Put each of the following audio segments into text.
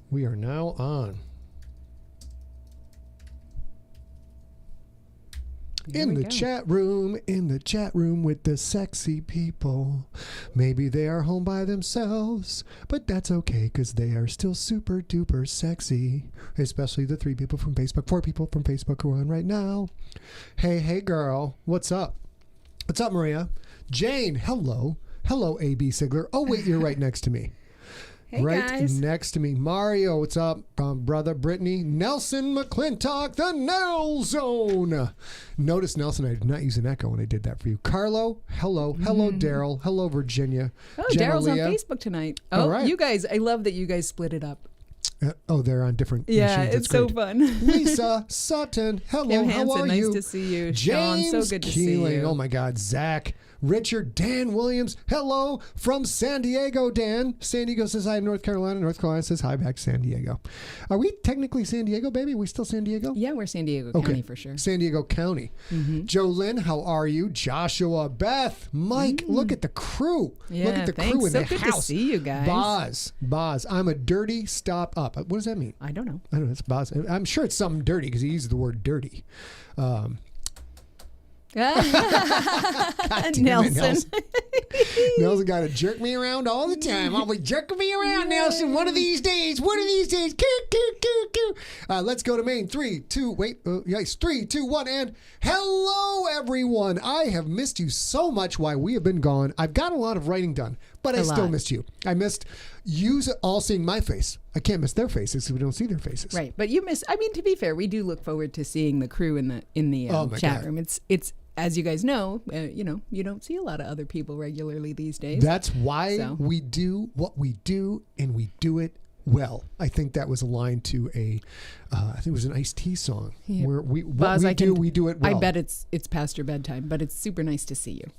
We are now on. In the chat room with the sexy people. Maybe they are home by themselves, but that's okay because they are still super duper sexy. Especially the 3 people from Facebook, 4 people from Facebook who are on right now. Hey girl, what's up? What's up, Maria? Jane, hello. Hello, AB Sigler. Oh, wait, you're right next to me. Hey, right guys. next to me. Mario, what's up? Brother Brittany. Nelson McClintock, the Nell Zone. Notice, Nelson, I did not use an echo when I did that for you. Carlo, hello. Hello, Daryl. Hello, Virginia. Oh, Daryl's on Facebook tonight. Oh, right. You guys, I love that you guys split it up. They're on different Yeah, machines. it's so fun. Lisa Sutton, hello, Kim how Hansen, are nice you? to see you. James Sean, so good to Keeling, see you. oh my God, Zach. Richard, Dan Williams, hello from San Diego, Dan. San Diego says hi to North Carolina. North Carolina says hi back to San Diego. Are we technically San Diego, baby? Are we still San Diego? Yeah, we're San Diego County for sure. San Diego County. Jolynn, how are you? Joshua, Beth, Mike, look at the crew. Yeah, look at the thanks. crew in So the good house. to see you guys. Boz, I'm a dirty stop up. What does that mean? I don't know. I don't know. It's Boz. I'm sure it's something dirty because he uses the word dirty. Nelson. Nelson got to jerk me around all the time. Always jerking me around, Nelson. One of these days. Let's go to Maine. 3, 2, 1, and hello, everyone. I have missed you so much while we have been gone. I've got a lot of writing done, but I still missed you. I missed you all seeing my face. I can't miss their faces because we don't see their faces. Right, but you miss. I mean, to be fair, we do look forward to seeing the crew in the chat room. It's as you guys know, you don't see a lot of other people regularly these days. That's why we do what we do, and we do it well. I think that was a line to I think it was an Ice-T song. Yeah. Where we do it well. I bet it's past your bedtime, but it's super nice to see you.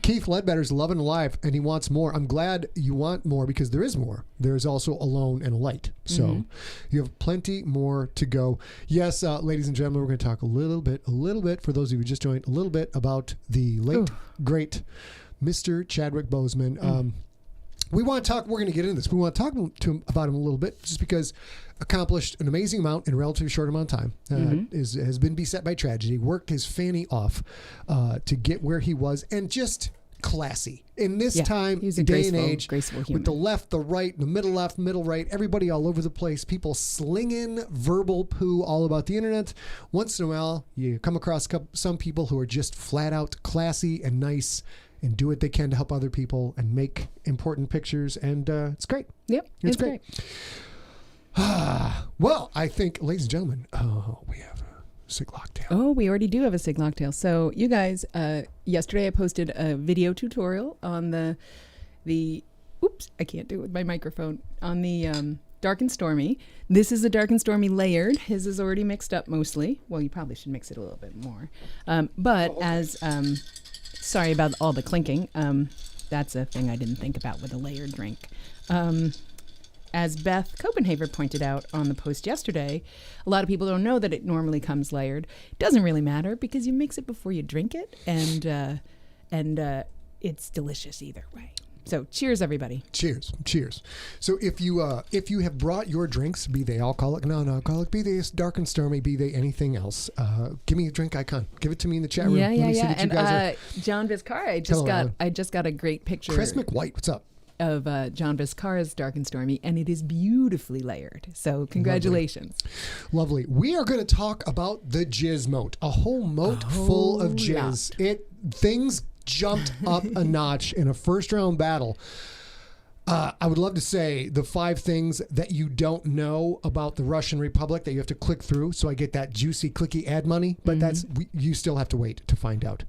Keith Ledbetter's loving life, and he wants more. I'm glad you want more because there is more. There's also Alone and Light. So you have plenty more to go. Yes, ladies and gentlemen, we're going to talk a little bit, for those of you who just joined, a little bit about the late, great Mr. Chadwick Boseman. We want to talk, we're going to get into this. We want to talk about him a little bit just because accomplished an amazing amount in a relatively short amount of time. Has been beset by tragedy, worked his fanny off to get where he was, and just classy. In this time, day and age, with the left, the right, the middle left, middle right, everybody all over the place, people slinging verbal poo all about the internet. Once in a while, you come across some people who are just flat out classy and nice and do what they can to help other people and make important pictures. And it's great. Yep, it's great. Well, I think, ladies and gentlemen, we have a SIGLocktail. Oh, we already do have a SIGLocktail. So you guys, yesterday I posted a video tutorial on the oops, I can't do it with my microphone, on the Dark and Stormy. This is a Dark and Stormy layered. His is already mixed up mostly. Well, you probably should mix it a little bit more. Sorry about all the clinking. That's a thing I didn't think about with a layered drink. As Beth Copenhaver pointed out on the post yesterday, a lot of people don't know that it normally comes layered. It doesn't really matter because you mix it before you drink it, and it's delicious either way. So cheers, everybody. Cheers. So if you have brought your drinks, be they alcoholic, non-alcoholic, be they dark and stormy, be they anything else, give me a drink icon. Give it to me in the chat room. Yeah. And John Vizcar, I just got a great picture. Chris McWhite, what's up? Of John Vizcar's Dark and Stormy, and it is beautifully layered. So congratulations. Lovely. We are going to talk about the jizz moat, a whole moat full of jizz. Things jumped up a notch in a first round battle. I would love to say the 5 things that you don't know about the Russian Republic that you have to click through so I get that juicy clicky ad money, but you still have to wait to find out.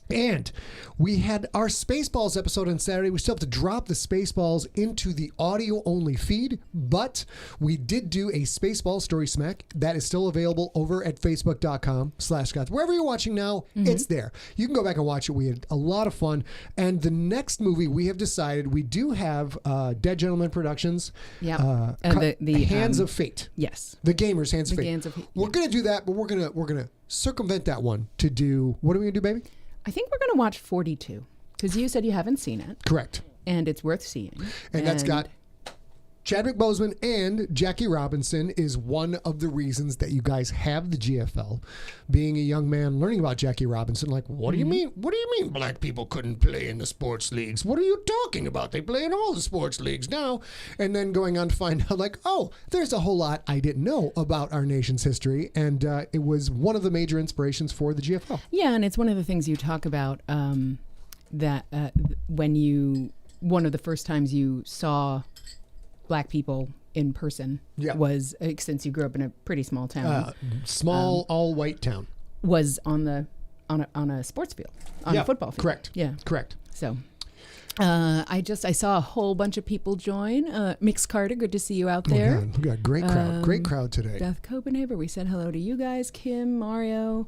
And we had our Spaceballs episode on Saturday. We still have to drop the Spaceballs into the audio-only feed, but we did do a Spaceball Story Smack that is still available over at facebook.com/Scott. Wherever you're watching now, it's there. You can go back and watch it. We had a lot of fun. And the next movie we have decided, we do have Dead Gentleman Productions. Yeah. The Hands of Fate. Yes. The Gamers Hands of Fate. Hands of Fate. We're going to do that, but we're going to circumvent that one to do, what are we going to do, baby? I think we're going to watch 42 because you said you haven't seen it. Correct. And it's worth seeing. And that's got Chadwick Boseman and Jackie Robinson is one of the reasons that you guys have the GFL. Being a young man learning about Jackie Robinson, like, what do you mean? What do you mean black people couldn't play in the sports leagues? What are you talking about? They play in all the sports leagues now. And then going on to find out, like, oh, there's a whole lot I didn't know about our nation's history. And it was one of the major inspirations for the GFL. Yeah, and it's one of the things you talk about that one of the first times you saw black people in person was, since you grew up in a pretty small town, all-white town, was on a sports field, on a football field. Correct. Yeah, correct. So, I saw a whole bunch of people join. Mix Carter, good to see you out there. We got a great crowd today. Beth Copenhaver, we said hello to you guys. Kim, Mario,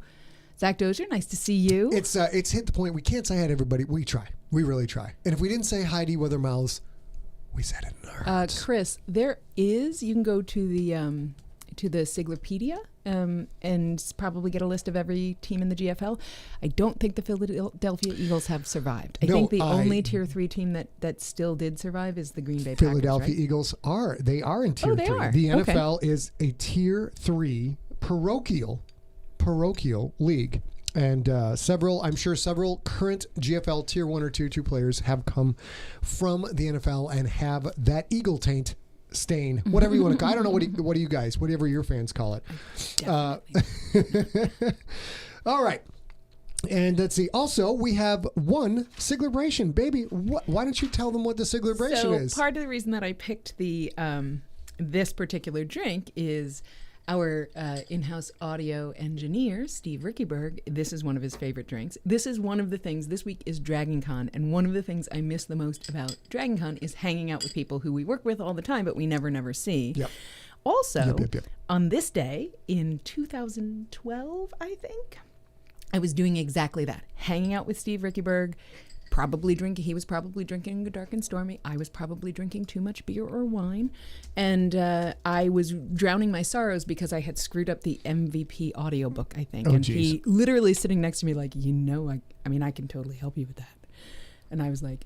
Zach Dozier, nice to see you. It's hit the point we can't say hi to everybody. We try, we really try. And if we didn't say hi to you with our mouths, we said it in our hearts. Chris, you can go to the Siglerpedia and probably get a list of every team in the GFL. I don't think the Philadelphia Eagles have survived. I think the only Tier 3 team that still did survive is the Green Bay Packers. Philadelphia Eagles are in Tier 3. They are. The NFL is a Tier 3 parochial league. And I'm sure several current GFL Tier 1 or Tier 2 players have come from the NFL and have that Eagle taint stain, whatever you want to call it. I don't know, what do you guys, whatever your fans call it. All right. And let's see. Also, we have one SIGLERbration. Baby, why don't you tell them what the SIGLERbration is? So part of the reason that I picked this particular drink is our in-house audio engineer, Steve Rickyberg. This is one of his favorite drinks. This is one of the things, this week is Dragon Con, and one of the things I miss the most about Dragon Con is hanging out with people who we work with all the time, but we never see. Yep. Also, on this day in 2012, I think, I was doing exactly that, hanging out with Steve Rickyberg, he was probably drinking Dark and Stormy. I was probably drinking too much beer or wine. And I was drowning my sorrows because I had screwed up the MVP audiobook, I think. He literally sitting next to me like, I can totally help you with that. And I was like,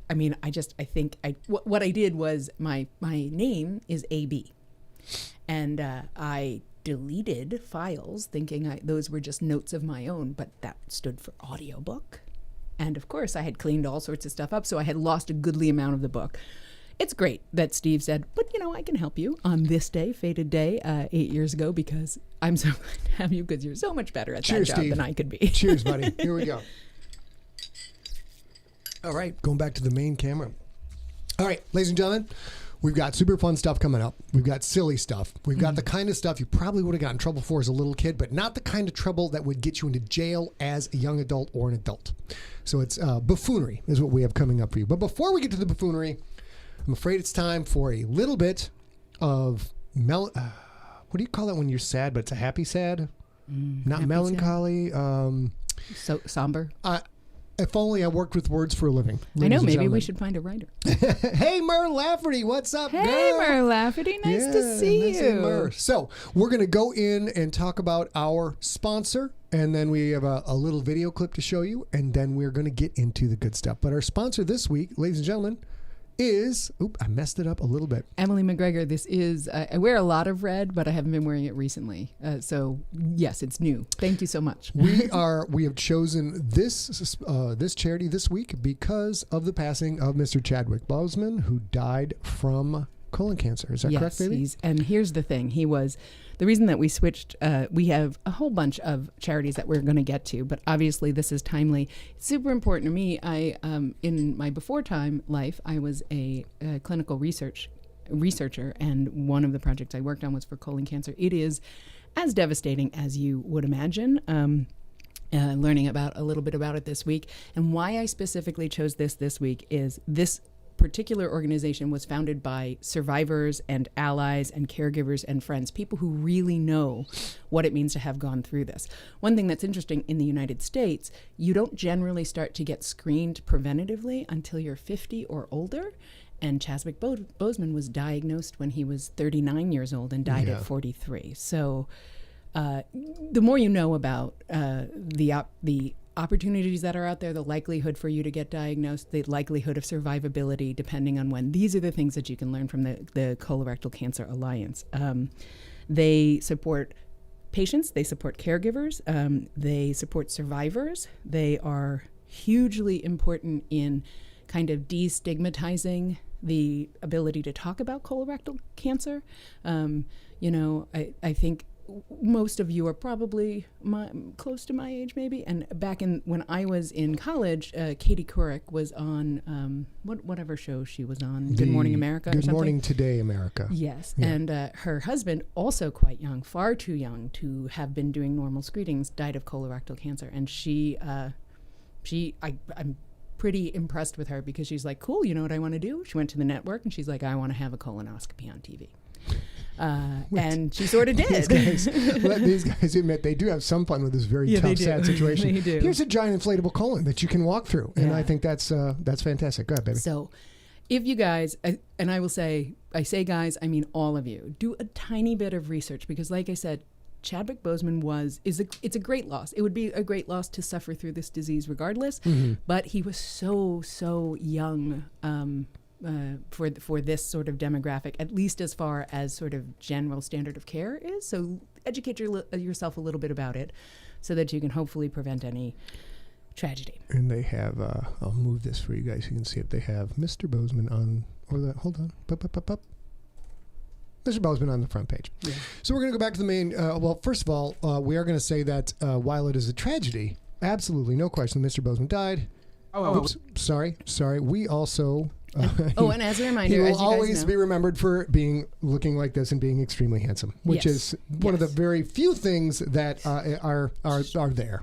what I did was my name is AB. And I deleted files thinking those were just notes of my own, but that stood for audiobook. And of course, I had cleaned all sorts of stuff up, so I had lost a goodly amount of the book. It's great that Steve said, but I can help you on this day, fated day, 8 years ago, because I'm so glad to have you, because you're so much better at that job than I could be. Cheers, buddy. Here we go. All right, going back to the main camera. All right, ladies and gentlemen, we've got super fun stuff coming up. We've got silly stuff. We've got the kind of stuff you probably would have gotten in trouble for as a little kid, but not the kind of trouble that would get you into jail as a young adult or an adult. So it's buffoonery is what we have coming up for you. But before we get to the buffoonery, I'm afraid it's time for a little bit of what do you call it when you're sad, but it's a happy sad? Not happy melancholy. Sad. So somber. If only I worked with words for a living. I know, maybe we should find a writer. Hey, Mer Lafferty, what's up, girl? Hey, Mer Lafferty, nice to see you. Mer. So we're going to go in and talk about our sponsor, and then we have a little video clip to show you, and then we're going to get into the good stuff. But our sponsor this week, ladies and gentlemen, is, I messed it up a little bit. Emily McGregor, this is, I wear a lot of red, but I haven't been wearing it recently. So yes, it's new. Thank you so much. We have chosen this charity this week because of the passing of Mr. Chadwick Boseman, who died from colon cancer. Is that correct, baby? And here's the thing. The reason that we switched, we have a whole bunch of charities that we're going to get to, but obviously this is timely. It's super important to me. In my before time life, I was a clinical researcher, and one of the projects I worked on was for colon cancer. It is as devastating as you would imagine. Learning a little bit about it this week, and why I specifically chose this week is this particular organization was founded by survivors and allies and caregivers and friends, people who really know what it means to have gone through this. One thing that's interesting in the United States, you don't generally start to get screened preventatively until you're 50 or older. And Chadwick Boseman was diagnosed when he was 39 years old and died at 43. So the more you know about the opportunities that are out there, the likelihood for you to get diagnosed, the likelihood of survivability, depending on when. These are the things that you can learn from the Colorectal Cancer Alliance. They support patients, they support caregivers, they support survivors. They are hugely important in kind of destigmatizing the ability to talk about colorectal cancer. I think most of you are probably close to my age, maybe. And back when I was in college, Katie Couric was on whatever show she was on, Good Morning America or something. Good Morning Today America. Yes, yeah. And her husband, also quite young, far too young to have been doing normal screenings, died of colorectal cancer. And I'm pretty impressed with her because she's like, cool, you know what I want to do? She went to the network and she's like, I want to have a colonoscopy on TV. And she sort of did. Let these guys admit they do have some fun with this very tough, sad situation. They do. Here's a giant inflatable colon that you can walk through, and I think that's fantastic. Go ahead, baby. So, if you guys, and I say guys, I mean all of you, do a tiny bit of research because, like I said, Chadwick Boseman it's a great loss. It would be a great loss to suffer through this disease regardless, but he was so young. For this sort of demographic, at least as far as sort of general standard of care is. So educate yourself a little bit about it so that you can hopefully prevent any tragedy. And they have, I'll move this for you guys so you can see it. They have Mr. Boseman on, hold on. Mr. Boseman on the front page. Yeah. So we're going to go back to the main, well, first of all, we are going to say that while it is a tragedy, absolutely no question, Mr. Boseman died. Oops, sorry. We also... and as a reminder, he will as you always guys know, be remembered for looking like this and being extremely handsome, which is one of the very few things that are there.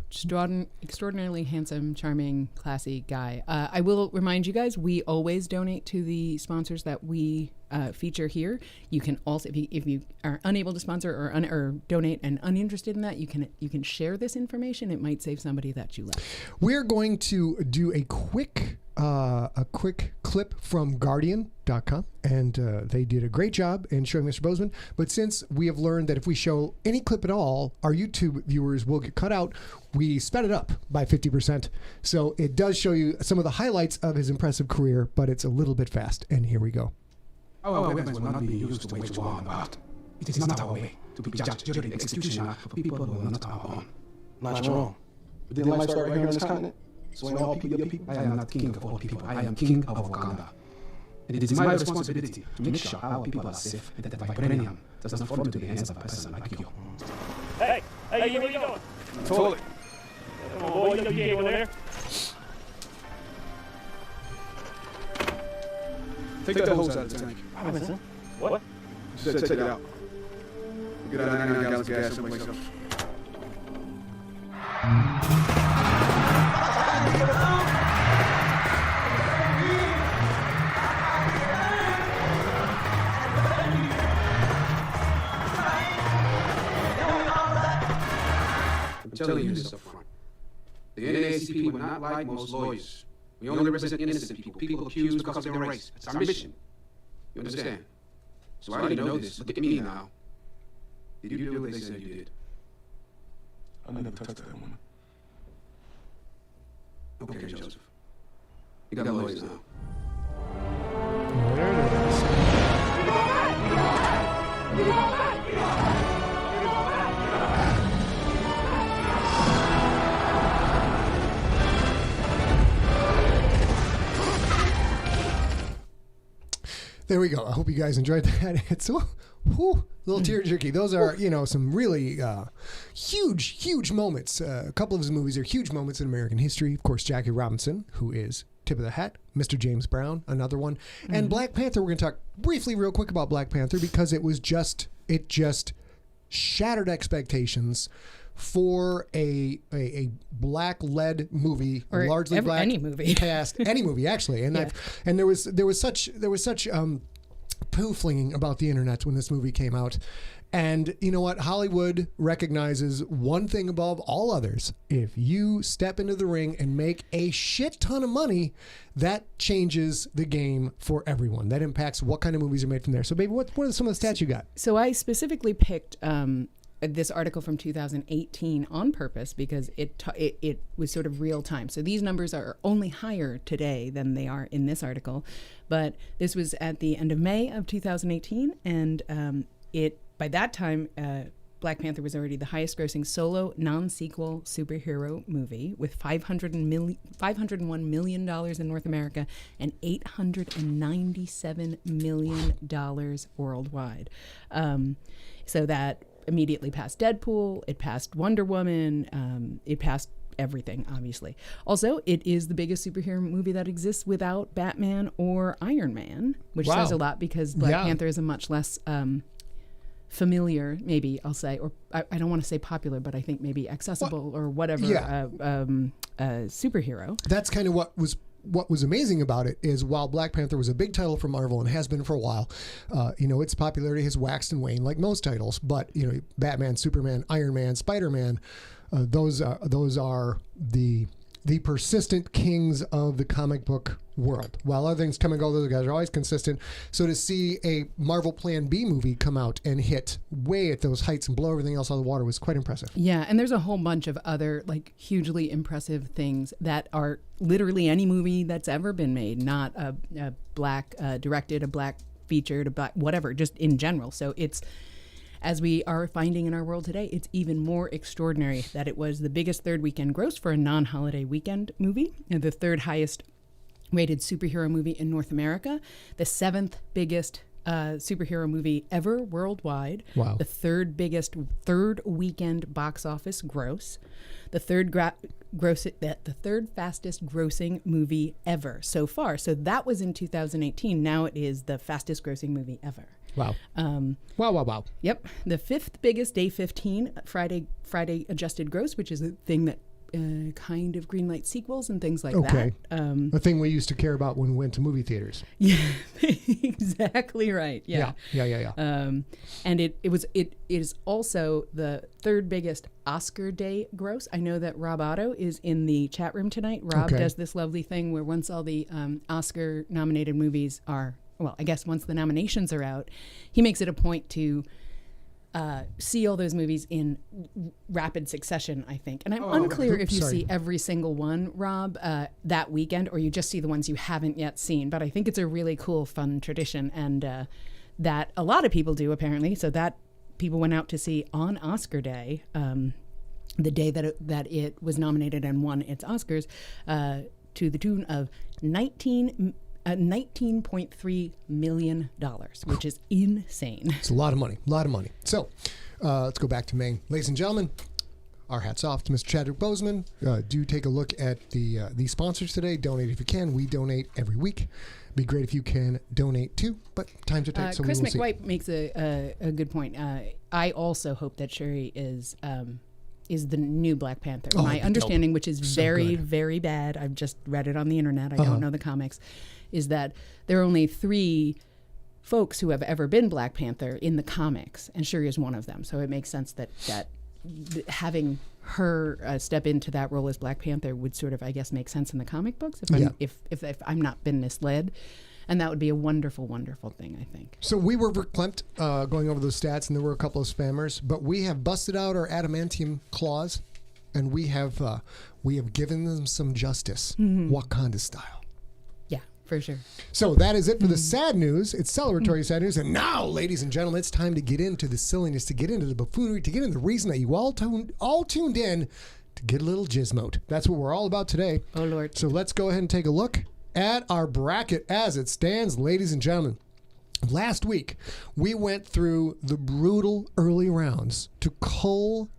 Extraordinarily handsome, charming, classy guy. I will remind you guys, we always donate to the sponsors that we feature here. You can also, if you are unable to sponsor or donate and uninterested in that, you can share this information. It might save somebody that you love. We're going to do a quick clip from Guardian.com, and they did a great job in showing Mr. Boseman. But since we have learned that if we show any clip at all, our YouTube viewers will get cut out, we sped it up by 50%. So it does show you some of the highlights of his impressive career, but it's a little bit fast. And here we go. Our weapons will not be used to wage war on Bout. It is not our way to be judged, jury, and executioner for people who are not our own. Not your own. But didn't life start right here on this continent? So ain't all people your people? I am not king of all people. I am king of Wakanda. And it is my responsibility to make sure our people are safe and that vibranium does not fall into the hands of a person like you. Hey, where you going? Toilet. Come on, boy, you can't go there. Take that hose out of the tank. What? Said take it out. Get out 99 gallons of gas and wake up. I'm telling you this up front. The NAACP will not like most lawyers. We only represent innocent people accused because of their race. It's our mission. You understand? So I already know this. Look at me now. Did you do what they said you did? I never touched that woman. Okay, Joseph. You got lawyers now. There it is. There we go. I hope you guys enjoyed that. It's a little tear-jerky. Those are, some really huge moments. A couple of his movies are huge moments in American history. Of course, Jackie Robinson, who is tip of the hat. Mr. James Brown, another one. And Black Panther, we're going to talk briefly real quick about Black Panther because it just shattered expectations for a black-led movie, or largely black any movie cast, any movie actually, and there was such poo-flinging about the internet when this movie came out, and you know what? Hollywood recognizes one thing above all others: if you step into the ring and make a shit ton of money, that changes the game for everyone. That impacts what kind of movies are made from there. So, baby, what are some of the stats you got? So I specifically picked this article from 2018 on purpose because it was sort of real time. So these numbers are only higher today than they are in this article, but this was at the end of May of 2018, and by that time, Black Panther was already the highest-grossing solo non-sequel superhero movie with $501 million in North America and $897 million worldwide. So that immediately passed Deadpool, it passed Wonder Woman, it passed everything, obviously. Also, it is the biggest superhero movie that exists without Batman or Iron Man, which says a lot because Black Panther is a much less familiar, maybe I'll say, or I don't want to say popular, but I think maybe accessible or whatever superhero. That's kind of what was amazing about it is while Black Panther was a big title for Marvel and has been for a while, its popularity has waxed and waned like most titles. But Batman, Superman, Iron Man, Spider-Man, those are the persistent kings of the comic book world. While other things come and go, those guys are always consistent. So to see a Marvel Plan B movie come out and hit way at those heights and blow everything else out of the water was quite impressive. Yeah, and there's a whole bunch of other like hugely impressive things that are literally any movie that's ever been made, not a black directed, a black featured, a black whatever, just in general. So it's, as we are finding in our world today, it's even more extraordinary that it was the biggest third weekend gross for a non-holiday weekend movie, and the third highest rated superhero movie in North America, the seventh biggest superhero movie ever worldwide, the third biggest third weekend box office gross, the third fastest grossing movie ever so far. So that was in 2018. Now it is the fastest grossing movie ever. Wow. Wow. Yep. The fifth biggest day 15 Friday adjusted gross, which is a thing that kind of greenlight sequels and things like that. A thing we used to care about when we went to movie theaters. Yeah, exactly right. Yeah. And it is also the third biggest Oscar day gross. I know that Rob Otto is in the chat room tonight. Rob does this lovely thing where once all the Oscar nominated movies are, well, I guess once the nominations are out, he makes it a point to see all those movies in rapid succession, I think. And I'm unclear if you see every single one, Rob, that weekend, or you just see the ones you haven't yet seen. But I think it's a really cool, fun tradition, and that a lot of people do, apparently. So that people went out to see on Oscar Day, the day that it was nominated and won its Oscars, to the tune of $19.3 million, which is insane. It's a lot of money. So let's go back to Maine. Ladies and gentlemen, our hats off to Mr. Chadwick Boseman. Do take a look at the sponsors today. Donate if you can. We donate every week. Be great if you can donate too, but times are tight, so Chris we will McWhite makes a good point. I also hope that Shuri is the new Black Panther. My understanding, which is very, very bad, I've just read it on the internet, I don't know the comics, is that there are only 3 folks who have ever been Black Panther in the comics, and Shuri is one of them. So it makes sense that having her step into that role as Black Panther would sort of, I guess, make sense in the comic books, if I'm not been misled. And that would be a wonderful, wonderful thing, I think. So we were verklempt going over those stats, and there were a couple of spammers, but we have busted out our adamantium claws, and we have given them some justice, Wakanda style. Yeah, for sure. So that is it for the sad news. It's celebratory sad news. And now, ladies and gentlemen, it's time to get into the silliness, to get into the buffoonery, to get into the reason that you all tuned in to get a little GSMOAT. That's what we're all about today. Oh, Lord. So let's go ahead and take a look at our bracket as it stands, ladies and gentlemen. Last week, we went through the brutal early rounds to cull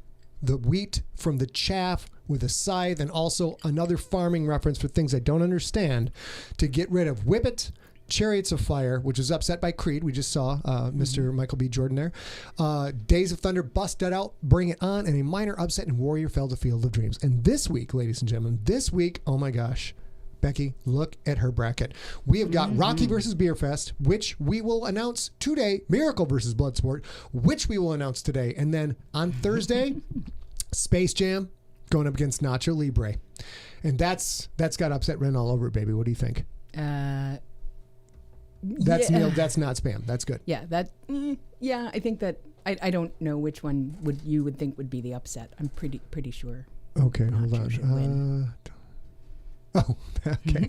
the wheat from the chaff with a scythe, and also another farming reference for things I don't understand, to get rid of Whippet, Chariots of Fire, which was upset by Creed. We just saw Mr. Michael B. Jordan there. Days of Thunder, Bust That Out, Bring It On, and a minor upset in Warrior Fell to Field of Dreams. And this week, ladies and gentlemen, oh my gosh, Becky, look at her bracket. We have got Rocky versus BEERFEST, which we will announce today. Miracle versus Bloodsport, which we will announce today. And then on Thursday, Space Jam going up against Nacho Libre. And that's got upset written all over it, baby. What do you think? That's nailed. That's not spam. That's good. Yeah, I think that I don't know which one you would think would be the upset. I'm pretty sure. Okay, hold Nacho should win. on. Oh, okay.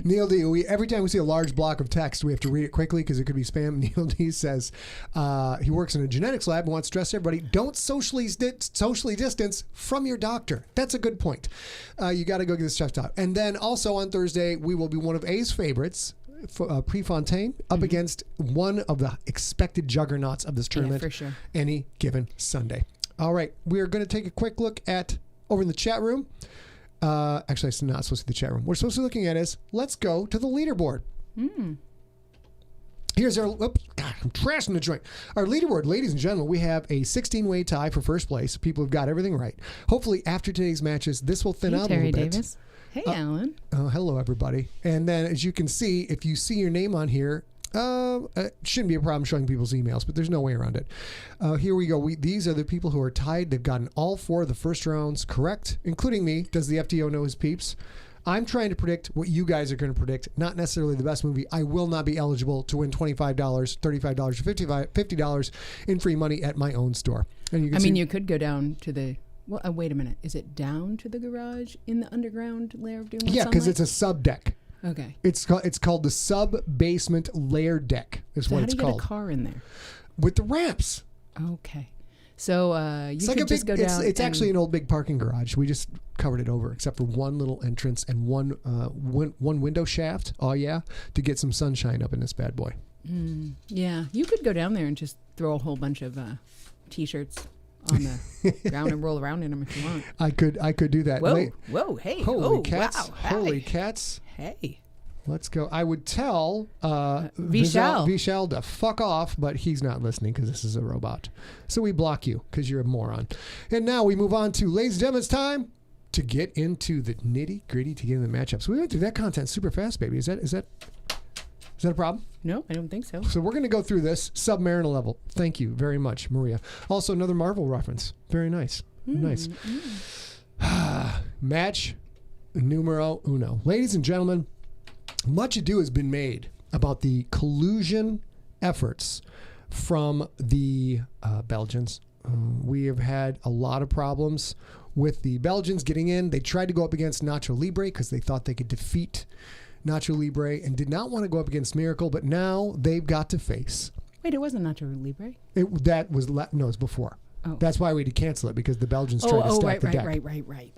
Neil D, every time we see a large block of text, we have to read it quickly because it could be spam. Neil D says he works in a genetics lab and wants to stress everybody, don't socially distance from your doctor. That's a good point. You got to go get this checked out. And then also on Thursday, we will be one of A's favorites, Prefontaine, up against one of the expected juggernauts of this tournament. Yeah, for sure. Any given Sunday. All right, we are going to take a quick look at over in the chat room. Actually, it's not supposed to be the chat room. What we're supposed to be looking at is, let's go to the leaderboard. Here's our, God, I'm trashing the joint. Our leaderboard, ladies and gentlemen, we have a 16-way tie for first place. People have got everything right. Hopefully, after today's matches, this will thin out a little bit. Terry Davis. Hey, Alan. Oh, hello, everybody. And then, as you can see, if you see your name on here, it shouldn't be a problem showing people's emails, but there's no way around it. Here we go. These are the people who are tied. They've gotten all 4 of the first rounds correct, including me. Does the FTO know his peeps? I'm trying to predict what you guys are going to predict, not necessarily the best movie. I will not be eligible to win $25, $35, or $50 in free money at my own store. And you can you could go down to the... Well, wait a minute. Is it down to the garage in the underground layer of doom? Yeah, because it's a sub deck. Okay. It's called the sub basement layer deck. Is what it's called. How do you get a car in there? With the ramps. Okay. So you could just go down. It's actually an old big parking garage. We just covered it over, except for one little entrance and one window shaft. Oh yeah, to get some sunshine up in this bad boy. Yeah, you could go down there and just throw a whole bunch of T-shirts on the ground and roll around in them if you want. I could do that. Whoa, hey, holy cats! Wow, holy hey. Cats! Hey, let's go. I would tell Vishal to fuck off, but he's not listening because this is a robot. So we block you because you're a moron. And now we move on to, ladies and gentlemen, it's time to get into the nitty gritty to get into the matchups. We went through that content super fast, baby. Is that a problem? No, I don't think so. So we're going to go through this Submariner level. Thank you very much, Maria. Also, another Marvel reference. Very nice. Nice. Match numero uno. Ladies and gentlemen, much ado has been made about the collusion efforts from the Belgians. We have had a lot of problems with the Belgians getting in. They tried to go up against Nacho Libre because they thought they could defeat Nacho Libre and did not want to go up against Miracle, but now they've got to face. Wait, it wasn't Nacho Libre? It was before. Oh. That's why we had to cancel it, because the Belgians tried to stack the deck. Right.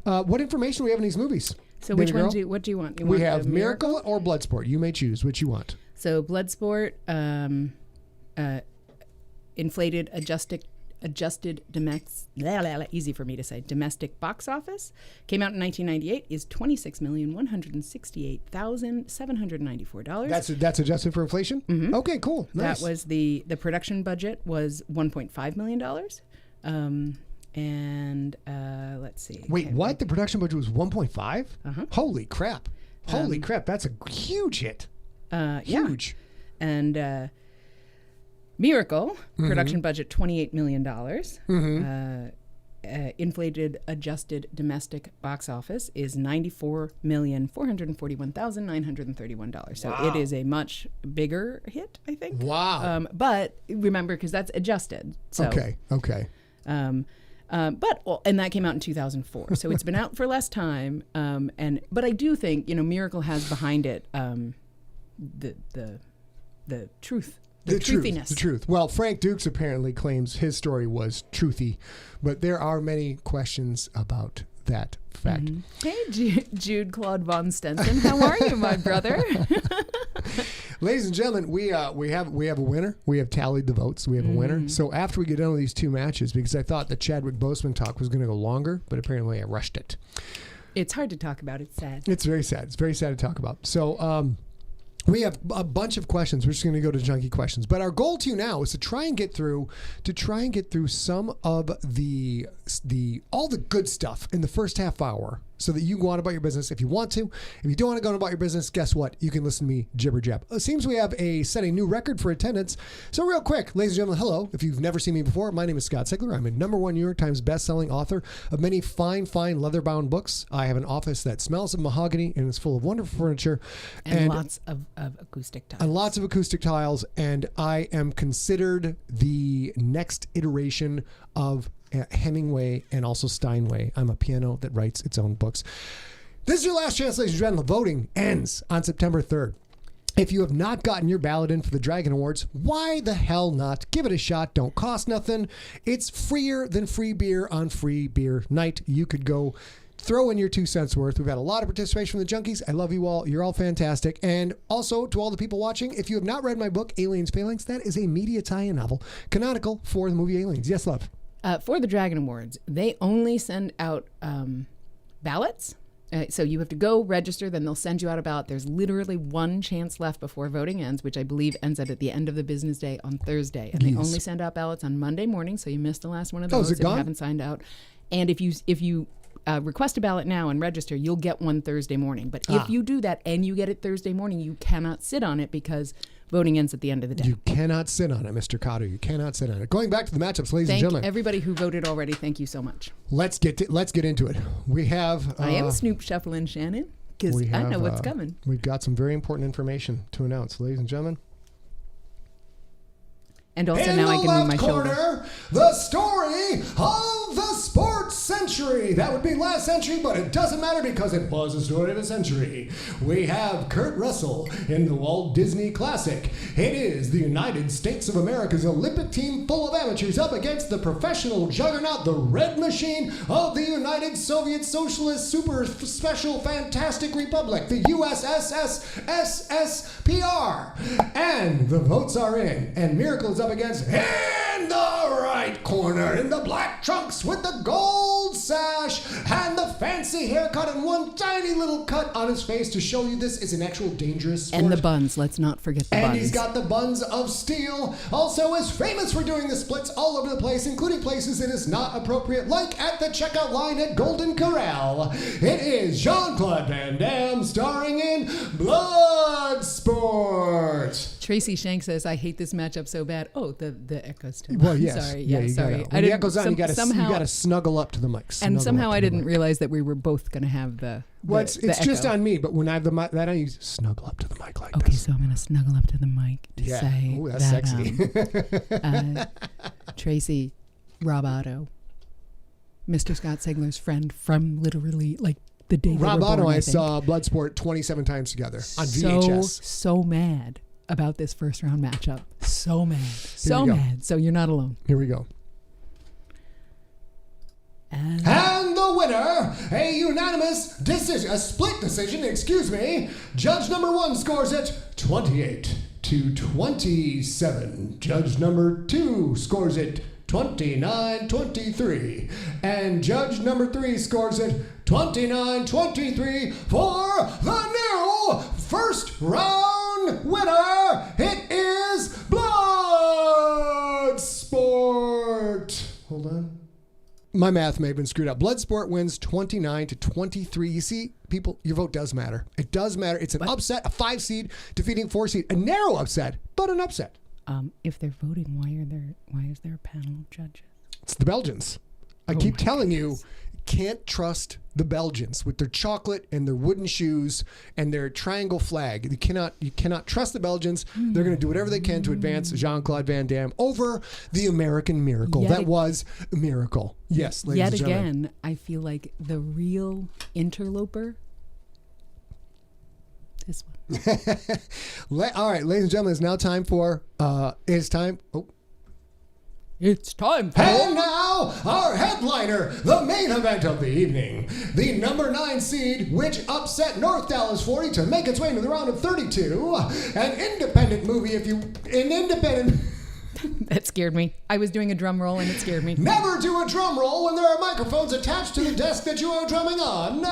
What information do we have in these movies? So which one what do you want? We have Miracle or Bloodsport. You may choose which you want. So Bloodsport, inflated adjusted easy for me to say, domestic box office, came out in 1998, is $26,168,794. That's adjusted for inflation? Mm-hmm. Okay, cool. Nice. That was the production budget was $1.5 million. And let's see. Wait, what? The production budget was 1.5? Uh-huh. Holy crap. Crap. That's a huge hit. Huge. Yeah. And Miracle, production budget $28 million. Inflated adjusted domestic box office is $94,441,931. So it is a much bigger hit, I think. Wow. But remember, because that's adjusted. So, okay. and that came out in 2004, so it's been out for less time. But I do think Miracle has behind it the truth. The truthiness. The truth. Well, Frank Dux apparently claims his story was truthy, but there are many questions about that fact. Hey, Jude Claude Von Stenson, how are you, my brother? Ladies and gentlemen, we have a winner. We have tallied the votes. We have a winner. So after we get done with these two matches, because I thought the Chadwick Boseman talk was going to go longer, but apparently I rushed it. It's hard to talk about. It's sad. It's very sad. It's very sad to talk about. So we have a bunch of questions. We're just going to go to junkie questions. But our goal to you now is to try and get through some of the all the good stuff in the first half hour so that you go on about your business if you want to. If you don't want to go on about your business, guess what? You can listen to me jibber jab. It seems we have set a new record for attendance. So real quick, ladies and gentlemen, hello. If you've never seen me before, my name is Scott Sigler. I'm a #1 New York Times best-selling author of many fine leather-bound books. I have an office that smells of mahogany and is full of wonderful furniture. And lots of acoustic tiles. And lots of acoustic tiles. And I am considered the next iteration of Hemingway and also Steinway. I'm a piano that writes its own books. This is your last chance, ladies and gentlemen. Voting ends on September 3rd. If you have not gotten your ballot in for the Dragon Awards, why the hell not? Give it a shot. Don't cost nothing. It's freer than free beer on free beer night. You could go throw in your 2 cents worth. We've had a lot of participation from the junkies. I love you all. You're all fantastic. And also to all the people watching, if you have not read my book, Aliens Phalanx, that is a media tie-in novel, canonical for the movie Aliens. Yes, love. For the Dragon Awards, they only send out ballots. So you have to go register, then they'll send you out a ballot. There's literally one chance left before voting ends, which I believe ends at the end of the business day on Thursday. And they only send out ballots on Monday morning, so you missed the last one of those if you haven't signed out. And if you request a ballot now and register, you'll get one Thursday morning. But if you do that and you get it Thursday morning, you cannot sit on it because voting ends at the end of the day. You cannot sit on it, Mr. Cotter. You cannot sit on it. Going back to the matchups, ladies and gentlemen. Thank everybody who voted already. Thank you so much. Let's get into it. We have... I am Snoop Shuffling Shannon because I know what's coming. We've got some very important information to announce, ladies and gentlemen. And also now I can move my shoulder. Corner, the story of the sports century. That would be last century, but it doesn't matter because it was the story of the century. We have Kurt Russell in the Walt Disney Classic. It is the United States of America's Olympic team full of amateurs up against the professional juggernaut, the Red Machine of the United Soviet Socialist Super Special Fantastic Republic, the USSR. And the votes are in, and Miracle is up against in the right corner in the black trunks with the gold sash and the fancy haircut and one tiny little cut on his face to show you this is an actual dangerous sport. And the buns, let's not forget the buns. And he's got the buns of steel. Also is famous for doing the splits all over the place, including places it is not appropriate, like at the checkout line at Golden Corral. It is Jean-Claude Van Damme starring in Bloodsport. Tracy Shank says, I hate this matchup so bad. Oh, the echoes too. Well, yes. Sorry. Yeah, sorry. When the echoes on, you got to snuggle up to the mic. And somehow I didn't realize that we were both going to have the it's echo. just on me, but when I have the mic, that I snuggle up to the mic like this. Okay, so I'm going to snuggle up to the mic to say ooh, that's sexy. Tracy Rob-Otto, Mr. Scott Sigler's friend from literally like the day Rob they were born, Otto, I saw Bloodsport 27 times together on VHS. So mad about this first round matchup. So mad. So mad. So you're not alone. Here we go. And the winner, a unanimous decision, a split decision, excuse me. Judge number 1 scores it 28-27. Judge number 2 scores it 29-23. And judge number 3 scores it 29-23 for the new first round winner. It is Bloodsport. Hold on. My math may have been screwed up. Bloodsport wins 29-23. You see, people, your vote does matter. It does matter. It's an upset, a 5 seed defeating 4 seed, a narrow upset, but an upset. If they're voting, why is there a panel of judges? It's the Belgians. I keep telling you, can't trust the Belgians with their chocolate and their wooden shoes and their triangle flag. You cannot trust the Belgians. They're going to do whatever they can to advance Jean-Claude Van Damme over the American miracle. That was a miracle. Yes, ladies and gentlemen. Yet again, I feel like the real interloper. This one. All right, ladies and gentlemen, it's now time for It's time for... And now, our headliner, the main event of the evening. The number 9 seed, which upset North Dallas 40 to make its way into the round of 32. An independent movie, That scared me. I was doing a drum roll and it scared me. Never do a drum roll when there are microphones attached to the desk that you are drumming on.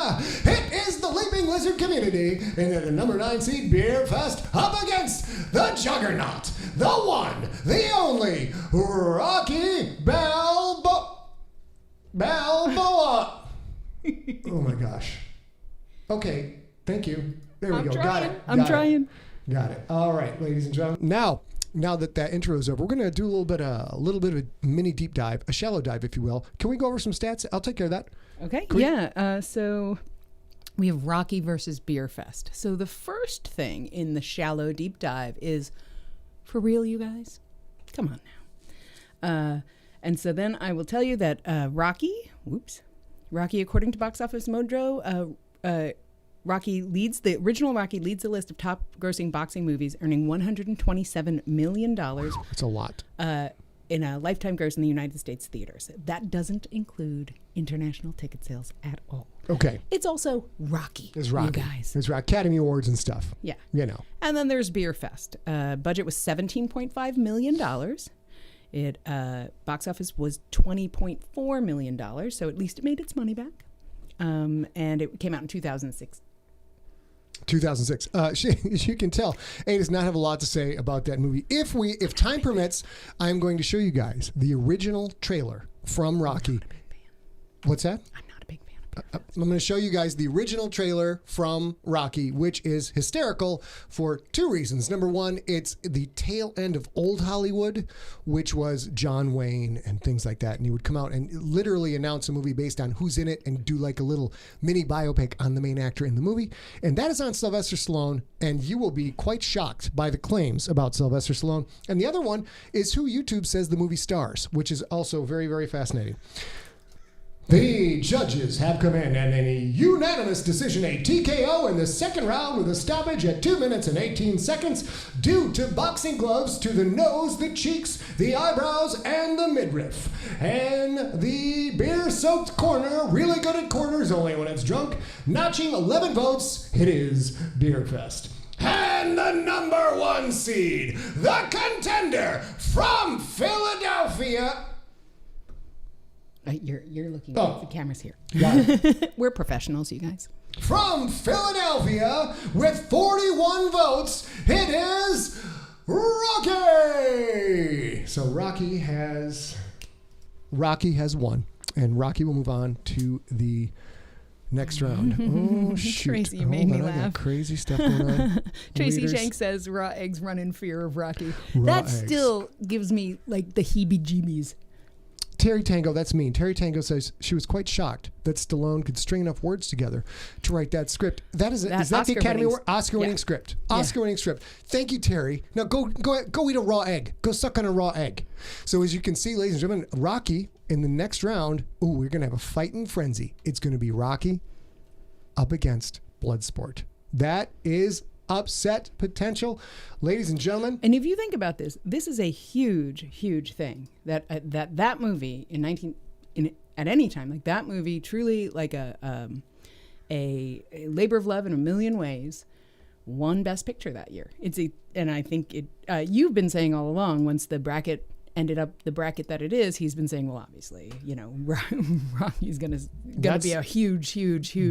It is the Leaping Lizard Community in the number 9 seed BEERFEST up against the juggernaut, the one, the only, Rocky Balboa. Oh my gosh. Okay, thank you. There we go. Got it. I'm trying. Got it. All right, ladies and gentlemen. Now that intro is over, we're going to do a little bit of a mini deep dive, a shallow dive, if you will. Can we go over some stats? I'll take care of that. Okay. Yeah. So we have Rocky versus BEERFEST. So the first thing in the shallow deep dive is, for real, you guys? Come on now. And so then I will tell you that Rocky, according to Box Office Mojo, the original Rocky leads the list of top grossing boxing movies, earning $127 million. That's a lot. In a lifetime gross in the United States theaters. That doesn't include international ticket sales at all. Okay. It's also Rocky. It's Rocky. You guys. It's Academy Awards and stuff. Yeah. You know. And then there's BEERFEST. Budget was $17.5 million. It box office was $20.4 million, so at least it made its money back. And it came out in 2006. 2006. As you can tell, A does not have a lot to say about that movie. If time permits, I'm going to show you guys the original trailer from Rocky. What's that? I'm not a big fan of I'm going to show you guys the original trailer from Rocky, which is hysterical for two reasons. Number one, it's the tail end of old Hollywood, which was John Wayne and things like that. And he would come out and literally announce a movie based on who's in it and do like a little mini biopic on the main actor in the movie. And that is on Sylvester Stallone. And you will be quite shocked by the claims about Sylvester Stallone. And the other one is who YouTube says the movie stars, which is also very, very fascinating. The judges have come in and in a unanimous decision, a TKO in the second round with a stoppage at 2 minutes and 18 seconds due to boxing gloves to the nose, the cheeks, the eyebrows, and the midriff. And the beer-soaked corner, really good at corners, only when it's drunk, notching 11 votes, it is BEERFEST. And the number one seed, the contender from Philadelphia... You're looking at the cameras here. Got it. We're professionals, you guys. From Philadelphia with 41 votes, it is Rocky. So Rocky has won, and Rocky will move on to the next round. Oh shoot! Tracy, you made me laugh. I got crazy stuff going on. Tracy Readers. Shank says raw eggs run in fear of Rocky. Raw That eggs. still gives me like the heebie-jeebies. Terry Tango, that's mean. Terry Tango says she was quite shocked that Stallone could string enough words together to write that script. Is that the Academy Award? Oscar-winning script. Oscar-winning script. Thank you, Terry. Now go eat a raw egg. Go suck on a raw egg. So as you can see, ladies and gentlemen, Rocky in the next round. We're gonna have a fighting frenzy. It's gonna be Rocky up against Bloodsport. That is upset potential, ladies and gentlemen. And if you think about this, this is a huge thing that that movie at any time, like that movie, truly like a labor of love in a million ways, won Best Picture that year. And I think you've been saying all along, once the bracket ended up the bracket that it is, he's been saying, well, obviously, Rocky's gonna be a huge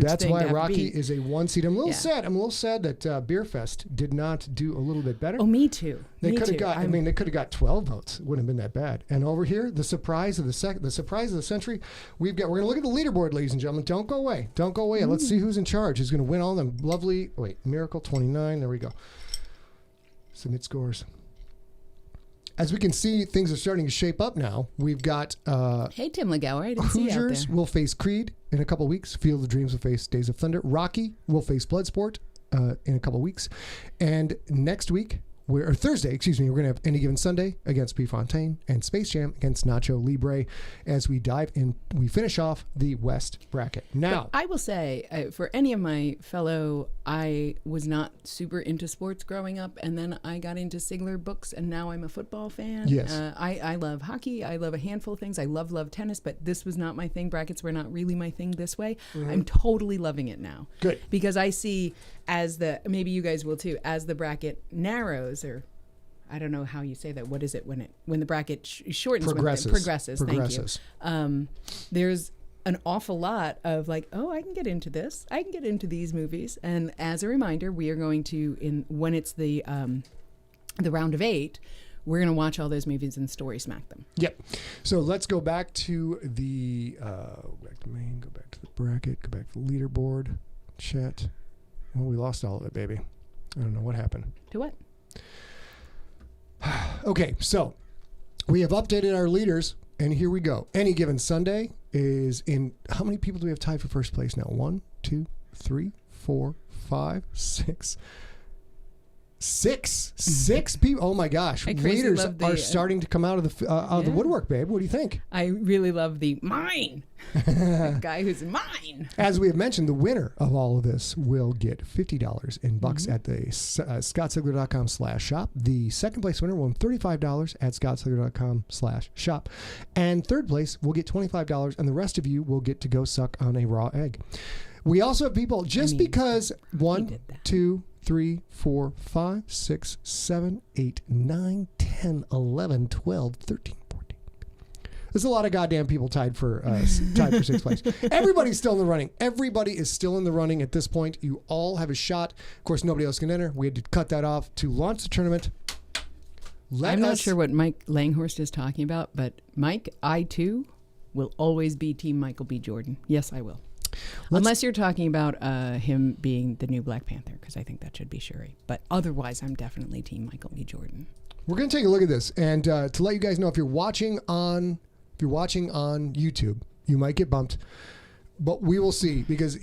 that's thing why to Rocky beat. is a one seed. I'm a little sad that BEERFEST did not do a little bit better. Oh, me too. They could have got. They could have got 12 votes. It wouldn't have been that bad. And over here, the surprise of the surprise of the century. We're going to look at the leaderboard, ladies and gentlemen. Don't go away. Let's see who's in charge. Who's going to win all them lovely? Miracle 29. There we go. Submit scores. As we can see, things are starting to shape up now. We've got Hey, Tim Legower, I didn't see you out Hoosiers there. will face Creed in a couple weeks. Field of Dreams will face Days of Thunder. Rocky will face Bloodsport in a couple weeks. And next week, Thursday, we're going to have Any Given Sunday against P. Fontaine and Space Jam against Nacho Libre as we dive in. We finish off the West bracket. Now, but I will say, for any of my fellow, I was not super into sports growing up, and then I got into Sigler books, and now I'm a football fan. Yes. I love hockey. I love a handful of things. I love tennis, but this was not my thing. Brackets were not really my thing this way. Mm-hmm. I'm totally loving it now. Good. Because I see, maybe you guys will too, as the bracket narrows, or I don't know how you say that. What is it when the bracket shortens? Progresses. Thank you. There's an awful lot of like, I can get into this. I can get into these movies. And as a reminder, we are going to when it's the round of 8, we're going to watch all those movies and story smack them. Yep. So let's go back to the back to main, go back to the bracket, go back to the leaderboard, chat. Well, we lost all of it, baby. I don't know what happened. To what? Okay, so we have updated our leaders, and here we go. Any Given Sunday is in. How many people do we have tied for first place now? 1, 2, 3, 4, 5, 6. Six people. Oh my gosh. I crazy Leaders love the, are starting to come out of the woodwork, babe. What do you think? I really love the mine. The guy who's mine. As we have mentioned, the winner of all of this will get $50 in bucks at the ScottSigler.com/shop. The second place winner will win $35 at ScottSigler.com/shop. And third place will get $25, and the rest of you will get to go suck on a raw egg. We also have people, because 1, 2, 3, 4, 5, 6, 7, 8, 9, 10, 11, 12, 13, 14. There's a lot of goddamn people tied for sixth place. Everybody's still in the running. Everybody is still in the running at this point. You all have a shot. Of course, nobody else can enter. We had to cut that off to launch the tournament. I'm not sure what Mike Langhorst is talking about, but Mike, I too will always be Team Michael B. Jordan. Yes, I will. Unless you're talking about him being the new Black Panther, because I think that should be Shuri. But otherwise, I'm definitely Team Michael B. Jordan. We're going to take a look at this, and to let you guys know, if you're watching on YouTube, you might get bumped, but we will see, because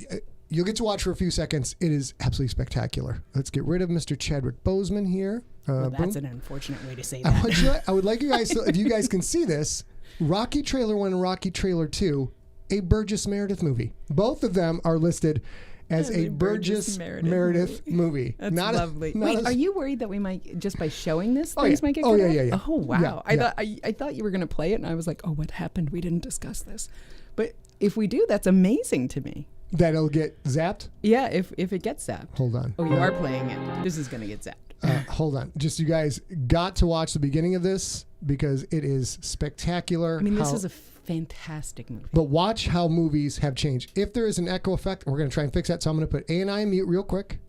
you'll get to watch for a few seconds. It is absolutely spectacular. Let's get rid of Mr. Chadwick Boseman here. Well, that's an unfortunate way to say that. I would like you guys, if you guys can see this, Rocky Trailer 1 and Rocky Trailer 2. A Burgess Meredith movie. Both of them are listed as a Burgess Meredith movie. That's lovely. Wait, are you worried that we might, just by showing this, things might get cut off? Yeah. Oh, wow. Yeah, I thought you were going to play it, and I was like, oh, what happened? We didn't discuss this. But if we do, that's amazing to me. That it'll get zapped? Yeah, if it gets zapped. Hold on. Oh, you are playing it. This is going to get zapped. Hold on. Just, you guys got to watch the beginning of this, because it is spectacular. I mean, this is a fantastic movie. But watch how movies have changed. If there is an echo effect, we're going to try and fix that. So I'm going to put A and I in mute real quick.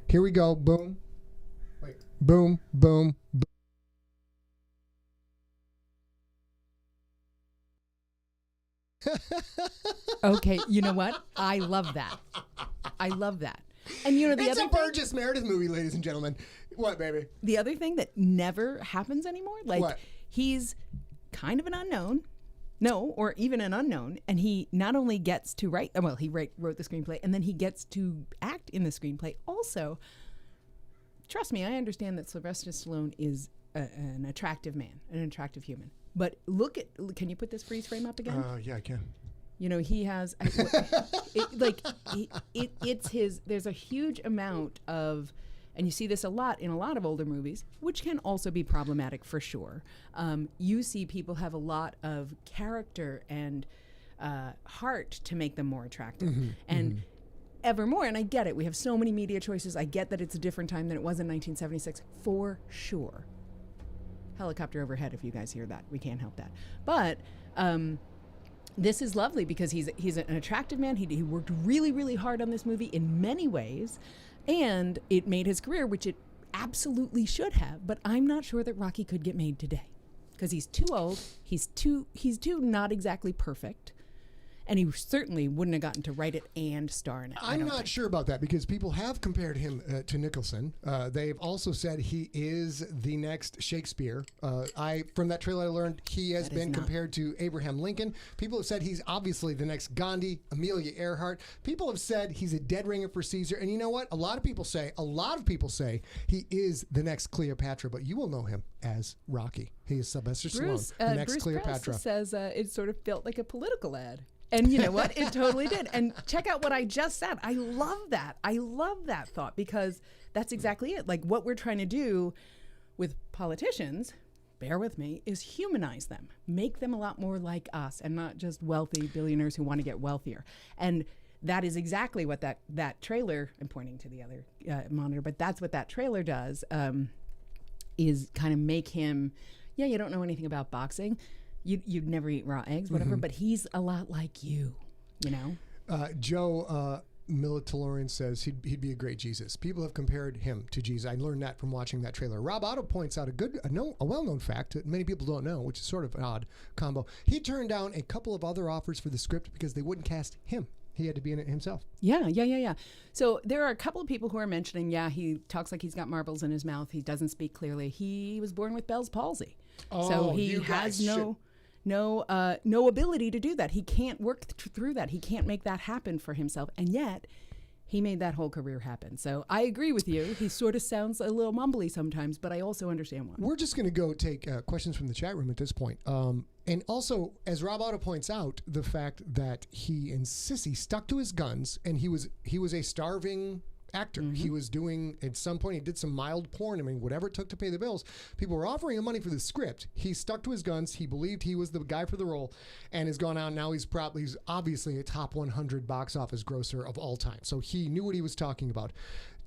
Here we go. Boom. Wait. Boom. Boom. Boom. Okay, you know what? I love that. I love that. And you know the it's other a Burgess Meredith movie, ladies and gentlemen. What, baby? The other thing that never happens anymore, like what? He's kind of an unknown. No, or even an unknown, and he not only gets to write, well, he wrote the screenplay, and then he gets to act in the screenplay. Also, trust me, I understand that Sylvester Stallone is an attractive man, an attractive human. But can you put this freeze frame up again? Yeah, I can. You know, he has, it's his, there's a huge amount of, and you see this a lot in a lot of older movies, which can also be problematic for sure. You see people have a lot of character and heart to make them more attractive. And ever more, and I get it, we have so many media choices. I get that it's a different time than it was in 1976, for sure. Helicopter overhead, if you guys hear that. We can't help that. But this is lovely because he's an attractive man. He worked really, really hard on this movie in many ways. And it made his career, which it absolutely should have. But I'm not sure that Rocky could get made today because he's too old. He's too not exactly perfect. And he certainly wouldn't have gotten to write it and star in it. I'm not sure about that because people have compared him to Nicholson. They've also said he is the next Shakespeare. From that trailer I learned he has been compared to Abraham Lincoln. People have said he's obviously the next Gandhi, Amelia Earhart. People have said he's a dead ringer for Caesar. And you know what? A lot of people say he is the next Cleopatra, but you will know him as Rocky. He is Sylvester Stallone, the next Bruce Cleopatra. Press says it sort of felt like a political ad. And you know what? It totally did. And check out what I just said. I love that. I love that thought because that's exactly it. Like what we're trying to do with politicians, bear with me, is humanize them. Make them a lot more like us and not just wealthy billionaires who want to get wealthier. And that is exactly what that trailer, I'm pointing to the other monitor, but that's what that trailer does, is kind of make him, you don't know anything about boxing. You'd never eat raw eggs, whatever, but he's a lot like you know? Joe Militarian says he'd be a great Jesus. People have compared him to Jesus. I learned that from watching that trailer. Rob Otto points out a well-known fact that many people don't know, which is sort of an odd combo. He turned down a couple of other offers for the script because they wouldn't cast him. He had to be in it himself. Yeah. So there are a couple of people who are mentioning, he talks like he's got marbles in his mouth. He doesn't speak clearly. He was born with Bell's palsy. So he has no ability to do that. He can't work through that. He can't make that happen for himself. And yet he made that whole career happen. So I agree with you. He sort of sounds a little mumbly sometimes, but I also understand why. We're just going to go take questions from the chat room at this point. And also, as Rob Otto points out, the fact that he insists he stuck to his guns, and he was a starving actor. Mm-hmm. He was doing, at some point, he did some mild porn. I mean, whatever it took to pay the bills. People were offering him money for the script. He stuck to his guns. He believed he was the guy for the role, and has gone out. Now he's obviously a top 100 box office grosser of all time. So he knew what he was talking about.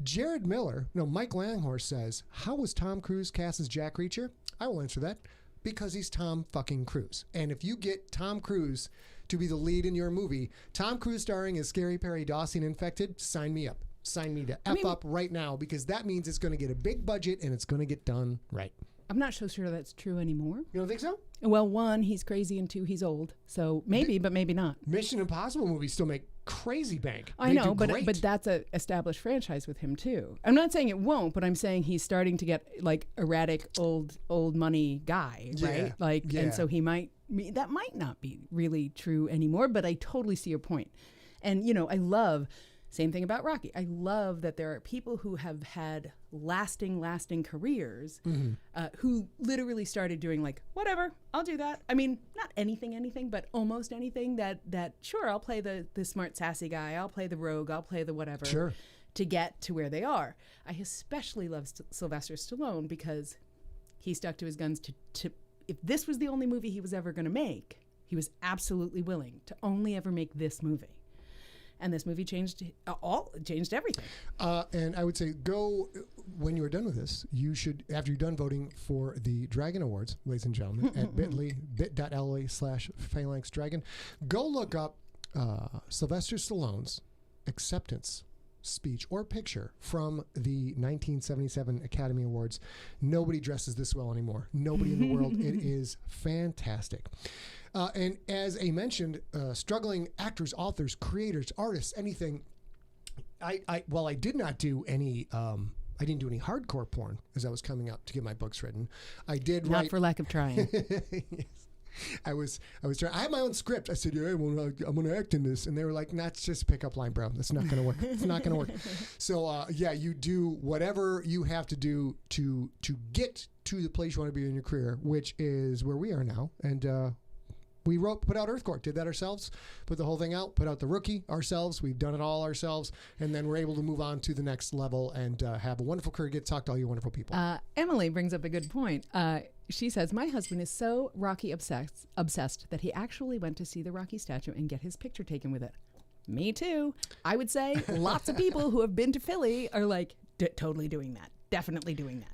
Mike Langhorst says, how was Tom Cruise cast as Jack Reacher? I will answer that. Because he's Tom fucking Cruise. And if you get Tom Cruise to be the lead in your movie, Tom Cruise starring as Scary Perry Dawson Infected, sign me up. Sign me to up right now, because that means it's going to get a big budget and it's going to get done right. I'm not so sure that's true anymore. You don't think so? Well, one, he's crazy, and two, he's old. So maybe, but maybe not. Mission Impossible movies still make crazy bank. I know, but that's a established franchise with him too. I'm not saying it won't, but I'm saying he's starting to get like erratic old money guy, right? And so that might not be really true anymore, but I totally see your point. And I love, same thing about Rocky. I love that there are people who have had lasting careers, who literally started doing like, whatever, I'll do that. I mean, not anything, but almost anything that sure, I'll play the smart, sassy guy. I'll play the rogue. I'll play the whatever. Sure. To get to where they are. I especially love Sylvester Stallone because he stuck to his guns to if this was the only movie he was ever going to make, he was absolutely willing to only ever make this movie. And this movie changed everything. And I would say, when you are done with this, you should, after you're done voting for the Dragon Awards, ladies and gentlemen, at bit.ly/phalanxdragon, go look up Sylvester Stallone's acceptance speech or picture from the 1977 Academy Awards. Nobody dresses this well anymore. Nobody in the world. It is fantastic. And as I mentioned, struggling actors, authors, creators, artists, anything. I did not do any. I didn't do any hardcore porn as I was coming up to get my books written. I did not for lack of trying. Yes. I was trying. I had my own script. I said, I'm going to act in this. And they were like, it's just a pickup line, bro. That's not going to work. It's not going to work. So, you do whatever you have to do to get to the place you want to be in your career, which is where we are now. And we put out Earth Court, did that ourselves, put the whole thing out, put out The Rookie ourselves. We've done it all ourselves. And then we're able to move on to the next level and have a wonderful career, get to talk to all you wonderful people. Emily brings up a good point. She says, my husband is so Rocky obsessed that he actually went to see the Rocky statue and get his picture taken with it. Me too. I would say lots of people who have been to Philly are like totally doing that. Definitely doing that.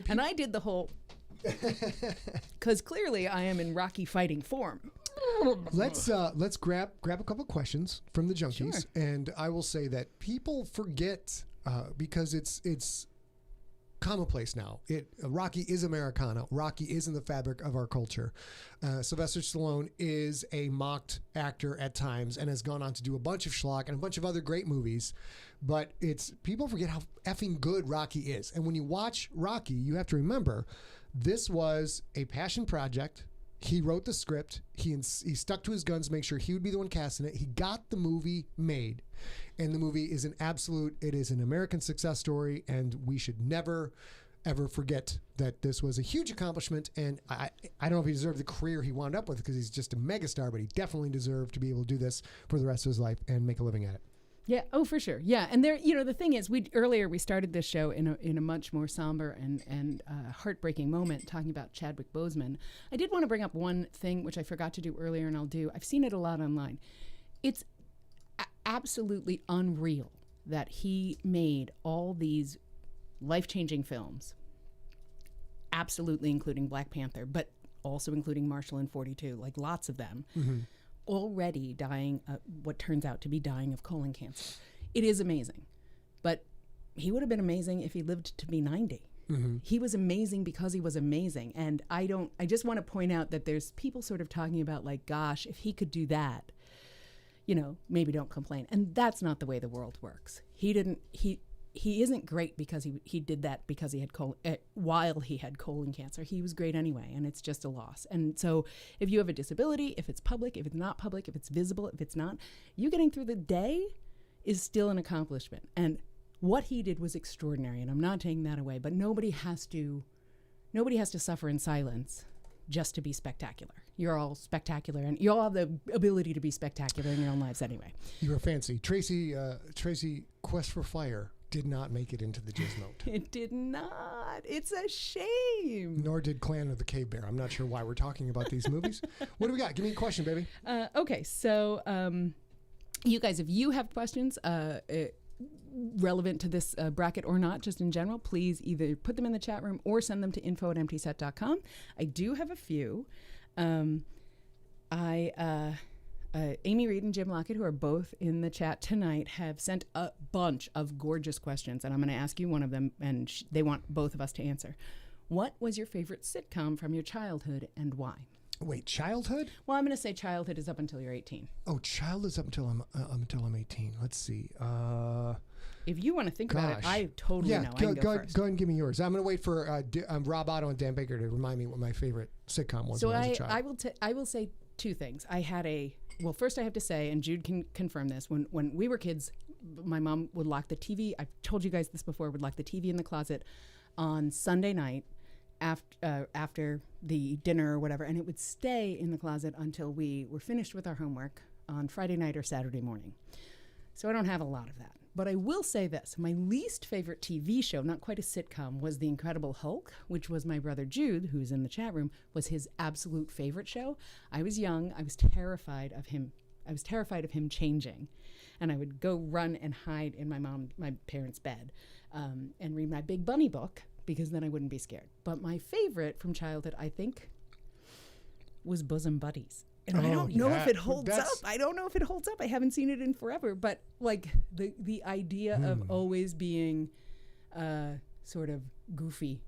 And I did the whole... Because clearly I am in Rocky fighting form. Let's grab a couple questions from the junkies, Sure. And I will say that people forget because it's commonplace now. Rocky is Americana. Rocky is in the fabric of our culture. Sylvester Stallone is a mocked actor at times and has gone on to do a bunch of schlock and a bunch of other great movies. But people forget how effing good Rocky is. And when you watch Rocky, you have to remember this was a passion project. He wrote the script. He stuck to his guns to make sure he would be the one casting it. He got the movie made. And the movie is it is an American success story, and we should never, ever forget that this was a huge accomplishment. And I don't know if he deserved the career he wound up with because he's just a megastar, but he definitely deserved to be able to do this for the rest of his life and make a living at it. Yeah. Oh, for sure. Yeah. And there, the thing is, earlier we started this show in a much more somber and heartbreaking moment talking about Chadwick Boseman. I did want to bring up one thing which I forgot to do earlier, and I've seen it a lot online. It's absolutely unreal that he made all these life-changing films, absolutely including Black Panther, but also including Marshall and 42, like lots of them. Mm-hmm. Already dying, what turns out to be dying of colon cancer. it is amazing. But he would have been amazing if he lived to be 90. Mm-hmm. He was amazing because he was amazing. And I just want to point out that there's people sort of talking about like, gosh, if he could do that, maybe don't complain. And that's not the way the world works. He isn't great because he did that because he had while he had colon cancer. He was great anyway, and it's just a loss. And so if you have a disability, if it's public, if it's not public, if it's visible, if it's not, you getting through the day is still an accomplishment. And what he did was extraordinary, and I'm not taking that away, but nobody has to suffer in silence just to be spectacular. You're all spectacular, and you all have the ability to be spectacular in your own lives anyway. You were fancy. Tracy, Quest for Fire did not make it into the GSMOAT. It did not. It's a shame. Nor did Clan of the Cave Bear. I'm not sure why we're talking about these movies. What do we got? Give me a question, baby. Okay, so you guys, if you have questions relevant to this bracket or not, just in general, please either put them in the chat room or send them to info@emptyset.com. I do have a few. Amy Reed and Jim Lockett, who are both in the chat tonight, have sent a bunch of gorgeous questions, and I'm going to ask you one of them, and they want both of us to answer. What was your favorite sitcom from your childhood, and why? Wait, childhood? Well, I'm going to say childhood is up until you're 18. Oh, childhood is up until I'm 18. Let's see. If you want to think about it, I totally know. I can go first. Go ahead and give me yours. I'm going to wait for Rob Otto and Dan Baker to remind me what my favorite sitcom was when I was a child. I will say two things. First I have to say, and Jude can confirm this, when we were kids, my mom would lock the TV. I've told you guys this before, would lock the TV in the closet on Sunday night after the dinner or whatever, and it would stay in the closet until we were finished with our homework on Friday night or Saturday morning. So I don't have a lot of that. But I will say this. My least favorite TV show, not quite a sitcom, was The Incredible Hulk, which was my brother Jude, who's in the chat room, was his absolute favorite show. I was young. I was terrified of him. Changing. And I would go run and hide in my parents' bed and read my Big Bunny book, because then I wouldn't be scared. But my favorite from childhood, I think, was Bosom Buddies. And I don't know if it holds up. I don't know if it holds up. I haven't seen it in forever. But like the idea of always being sort of goofy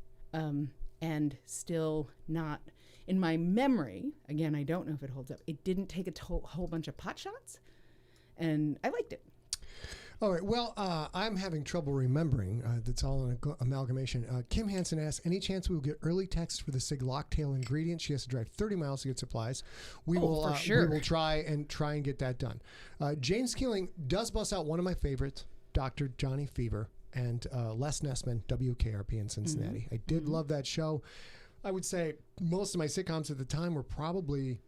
and still not, in my memory, again, I don't know if it holds up. It didn't take a whole bunch of pot shots. And I liked it. All right. Well, I'm having trouble remembering. That's all an amalgamation. Kim Hansen asks, any chance we will get early text for the SIG Locktail ingredients? She has to drive 30 miles to get supplies. We will try and get that done. James Keeling does bust out one of my favorites, Dr. Johnny Fever, and Les Nessman, WKRP in Cincinnati. Mm-hmm. I did love that show. I would say most of my sitcoms at the time were probably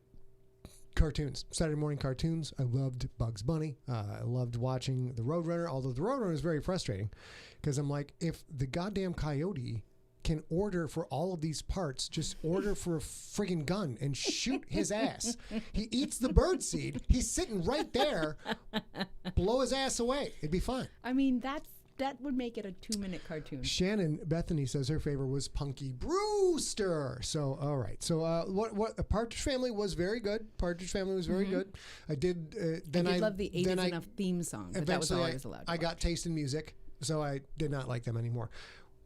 cartoons, Saturday morning cartoons. I loved Bugs Bunny. I loved watching The Roadrunner, although The Roadrunner is very frustrating because I'm like, if the goddamn coyote can order for all of these parts, just order for a friggin' gun and shoot his ass. He eats the birdseed. He's sitting right there. Blow his ass away. It'd be fine. I mean, that would make it a 2-minute cartoon. Shannon Bethany says her favorite was Punky Brewster. So, all right. So, what Partridge Family was very good. Partridge Family was very good. I did. I love the 8 Is Enough theme song, but that was all I was allowed to watch. got taste in music, so I did not like them anymore.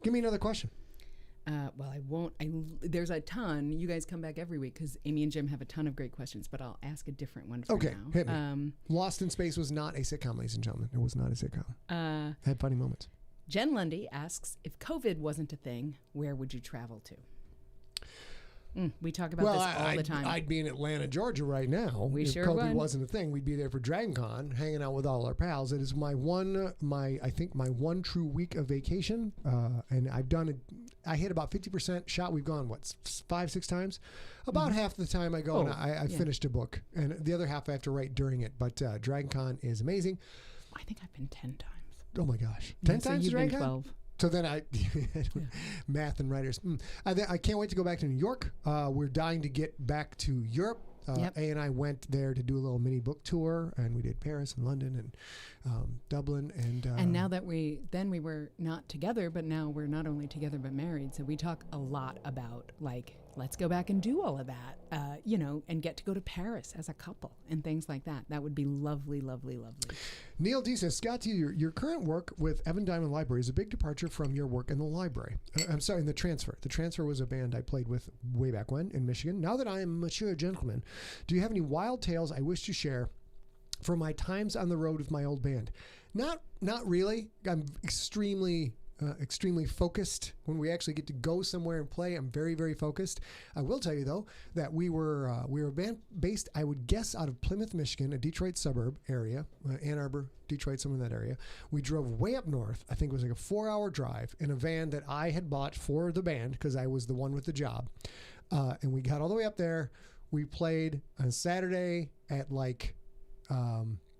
Give me another question. Well, I won't. There's a ton. You guys come back every week because Amy and Jim have a ton of great questions, but I'll ask a different one for now. Hit me. Lost in Space was not a sitcom, ladies and gentlemen. It was not a sitcom. Had funny moments. Jen Lundy asks, if COVID wasn't a thing, where would you travel to? We talk about this all the time. I'd be in Atlanta, Georgia right now. If COVID wasn't a thing, we'd be there for Dragon Con, hanging out with all our pals. It is my one true week of vacation. And I hit about 50% shot. We've gone, 5-6 times? About half the time I go and I finished a book. And the other half I have to write during it. But Dragon Con is amazing. I think I've been 10 times. Oh my gosh. 10 times Dragon Con? 12. So then math and writers. I can't wait to go back to New York. We're dying to get back to Europe. A and I went there to do a little mini book tour, and we did Paris and London and Dublin. And now that we were not together, but now we're not only together but married. So we talk a lot about like let's go back and do all of that, and get to go to Paris as a couple and things like that. That would be lovely, lovely, lovely. Neil D says, Scott, your current work with Evan Diamond Library is a big departure from your work in the library. I'm sorry, in the Transfer. The Transfer was a band I played with way back when in Michigan. Now that I am a mature gentleman, do you have any wild tales I wish to share from my times on the road with my old band? Not really. I'm extremely focused when we actually get to go somewhere and play. I'm very, very focused. I will tell you though that we were a band based, I would guess, out of Plymouth, Michigan, a Detroit suburb area, Ann Arbor, Detroit, somewhere in that area. We drove way up north. I think it was like a 4-hour drive in a van that I had bought for the band because I was the one with the job. And we got all the way up there. We played on Saturday at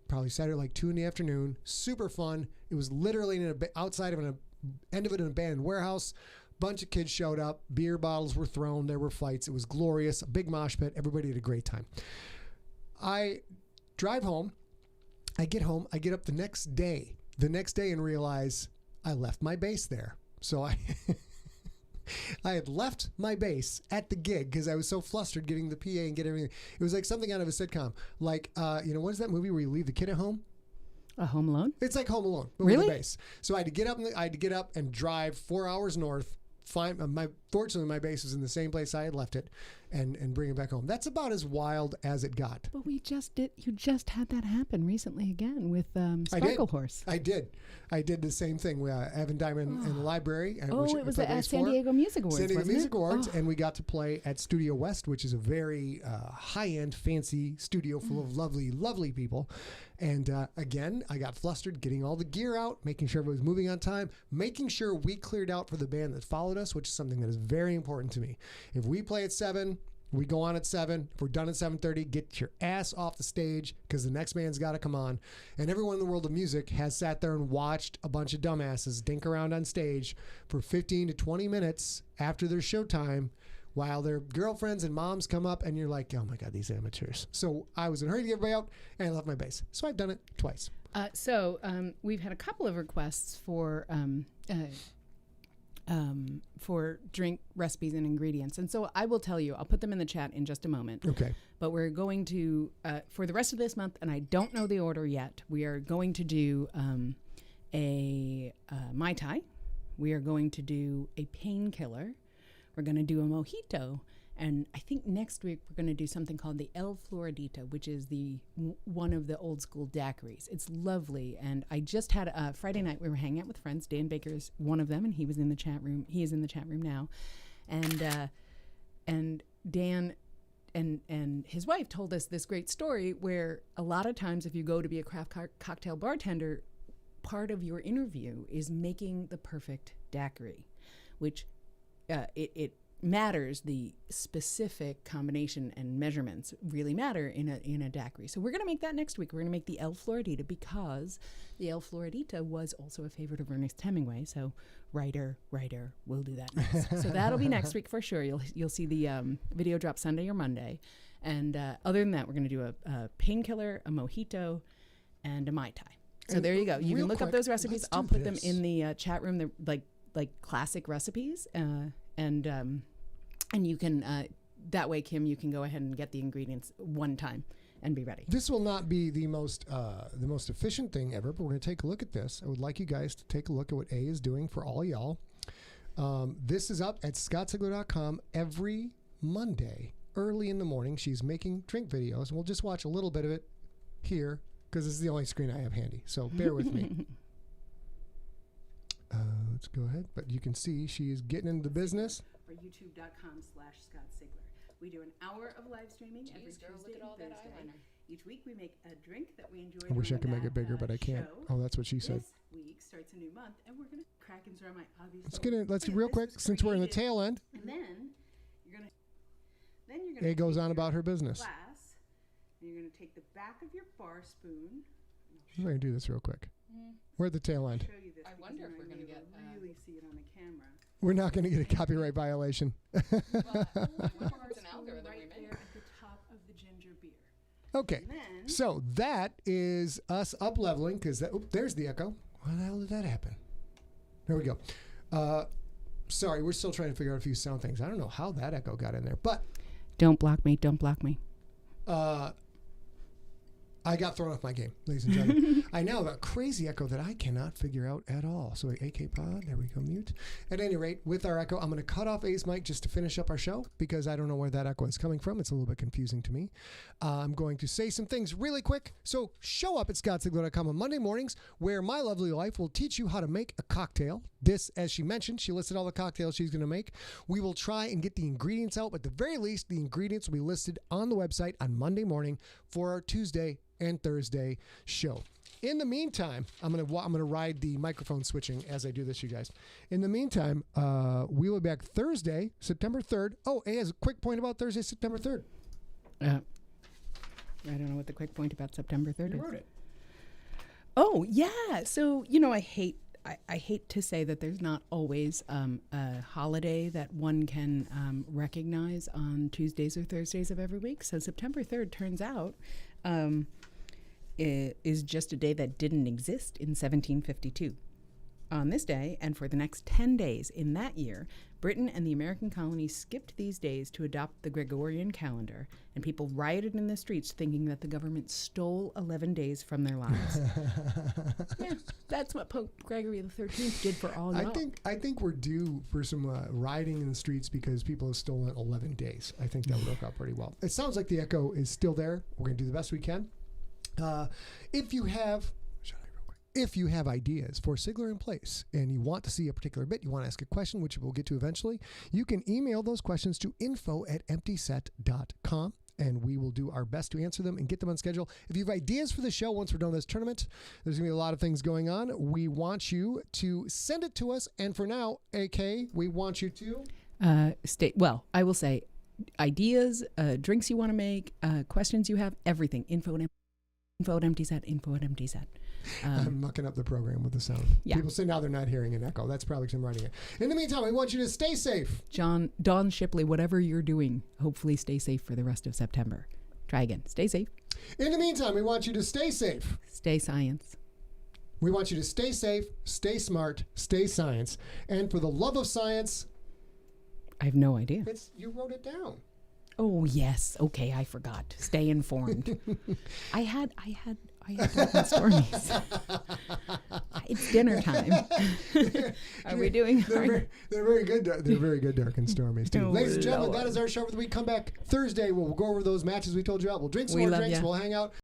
probably Saturday like 2 p.m. Super fun. It was literally outside of an end of it in an abandoned warehouse. Bunch of kids showed up. Beer bottles were thrown. There were fights. It was glorious. A big mosh pit. Everybody had a great time. I drive home. I get home. I get up the next day and realize I left my bass there. So I had left my bass at the gig because I was so flustered getting the PA and get everything. It was like something out of a sitcom. Like, what is that movie where you leave the kid at home? A Home Alone? It's like Home Alone, but really? with the bass. So I had to get up and drive 4 hours north. Fortunately, my bass was in the same place I had left it, and bring it back home. That's about as wild as it got. But you just had that happen recently again with Sparkle Horse. I did the same thing with Evan Diamond in the library. It was at San Diego Music Awards. San Diego Music Awards, and we got to play at Studio West, which is a very high-end, fancy studio full of lovely, lovely people. And again, I got flustered getting all the gear out, making sure everybody was moving on time, making sure we cleared out for the band that followed us, which is something that is very important to me. If we play at 7, we go on at 7. If we're done at 7:30, get your ass off the stage because the next band's got to come on. And everyone in the world of music has sat there and watched a bunch of dumbasses dink around on stage for 15 to 20 minutes after their showtime while their girlfriends and moms come up, and you're like, oh my God, these amateurs. So I was in a hurry to get everybody out, and I left my bass. So I've done it twice. We've had a couple of requests for drink recipes and ingredients. And so I will tell you, I'll put them in the chat in just a moment. Okay. But we're going to, for the rest of this month, and I don't know the order yet, we are going to do a Mai Tai. We are going to do a painkiller. We're going to do a mojito. And I think next week we're going to do something called the El Floridita, which is one of the old school daiquiris. It's lovely. And I just had Friday night, we were hanging out with friends. Dan Baker's one of them, and he was in the chat room. He is in the chat room now. And Dan and his wife told us this great story where a lot of times if you go to be a craft cocktail bartender, part of your interview is making the perfect daiquiri, which it matters. The specific combination and measurements really matter in a daiquiri. So we're going to make that next week. We're going to make the El Floridita because the El Floridita was also a favorite of Ernest Hemingway. So writer, we'll do that next. So that'll be next week for sure. You'll see the video drop Sunday or Monday. And other than that, we're going to do a painkiller, a mojito, and a Mai Tai. So there you go. You can look up those recipes. I'll put them in the chat room. They're like classic recipes. And you can, that way, Kim, you can go ahead and get the ingredients one time and be ready. This will not be the most efficient thing ever, but we're going to take a look at this. I would like you guys to take a look at what A is doing for all y'all. This is up at ScottSigler.com every Monday, early in the morning. She's making drink videos, and we'll just watch a little bit of it here because this is the only screen I have handy. So bear with me. Let's go ahead. But you can see she is getting into the business. For youtube.com/ScottSigler. We do an hour of live streaming every Tuesday and Thursday. Each week we make a drink that we enjoy. I wish I could make it bigger, but I can't. Oh, that's what she said. This week starts a new month, and we're going to crack into my obvious. Let's real quick, since we're in the tail end. And then you're going to. A goes on about her business. Glass, and you're going to take the back of your bar spoon. I'm going to do this real quick. We're at the tail end. I wonder if we're going to get really see it on the camera. We're not going to get a copyright violation. Well, I wonder if it's an algorithm right there at the top of the ginger beer. Okay, so that is us up leveling because there's the echo. Why the hell did that happen? There we go. Sorry, we're still trying to figure out a few sound things. I don't know how that echo got in there, but Don't block me. Don't block me. I got thrown off my game, ladies and gentlemen. I now have a crazy echo that I cannot figure out at all. So AK pod, there we go, mute. At any rate, with our echo, I'm going to cut off A's mic just to finish up our show because I don't know where that echo is coming from. It's a little bit confusing to me. I'm going to say some things really quick. So show up at scottssigler.com on Monday mornings where my lovely wife will teach you how to make a cocktail. This, as she mentioned, she listed all the cocktails she's going to make. We will try and get the ingredients out, but at the very least, the ingredients will be listed on the website on Monday morning for our Tuesday and Thursday show. In the meantime, I'm gonna ride the microphone switching as I do this, you guys. In the meantime, we will be back Thursday, September 3rd. Oh, hey, as a quick point about Thursday, September 3rd. I don't know what the quick point about September 3rd is. You wrote it. Oh, yeah. So, I hate to say that there's not always a holiday that one can recognize on Tuesdays or Thursdays of every week. So September 3rd turns out is just a day that didn't exist in 1752. On this day, and for the next 10 days in that year, Britain and the American colonies skipped these days to adopt the Gregorian calendar, and people rioted in the streets thinking that the government stole 11 days from their lives. Yeah, that's what Pope Gregory XIII did for all y'all. I think we're due for some rioting in the streets because people have stolen 11 days. I think that would work out pretty well. It sounds like the echo is still there. We're going to do the best we can. If you have ideas for Sigler in Place and you want to see a particular bit, you want to ask a question, which we'll get to eventually, you can email those questions to info@emptyset.com and we will do our best to answer them and get them on schedule. If you have ideas for the show once we're done with this tournament, there's going to be a lot of things going on. We want you to send it to us. And for now, AK, we want you to... I will say ideas, drinks you want to make, questions you have, everything. Info at emptyset. I'm mucking up the program with the sound. Yeah. People say now they're not hearing an echo. That's probably because I'm writing it. In the meantime, we want you to stay safe. Don Shipley, whatever you're doing, hopefully stay safe for the rest of September. Try again. Stay safe. In the meantime, we want you to stay safe. Stay science. We want you to stay safe, stay smart, stay science. And for the love of science... I have no idea. You wrote it down. Oh, yes. Okay, I forgot. Stay informed. I had dark and stormies. It's dinner time. Are we doing? They're very good. They're very good, dark and stormies too. Oh, Ladies and gentlemen, Lord. that is our show for the week. Come back Thursday. We'll go over those matches we told you about. We'll drink some more drinks. Ya. We'll hang out.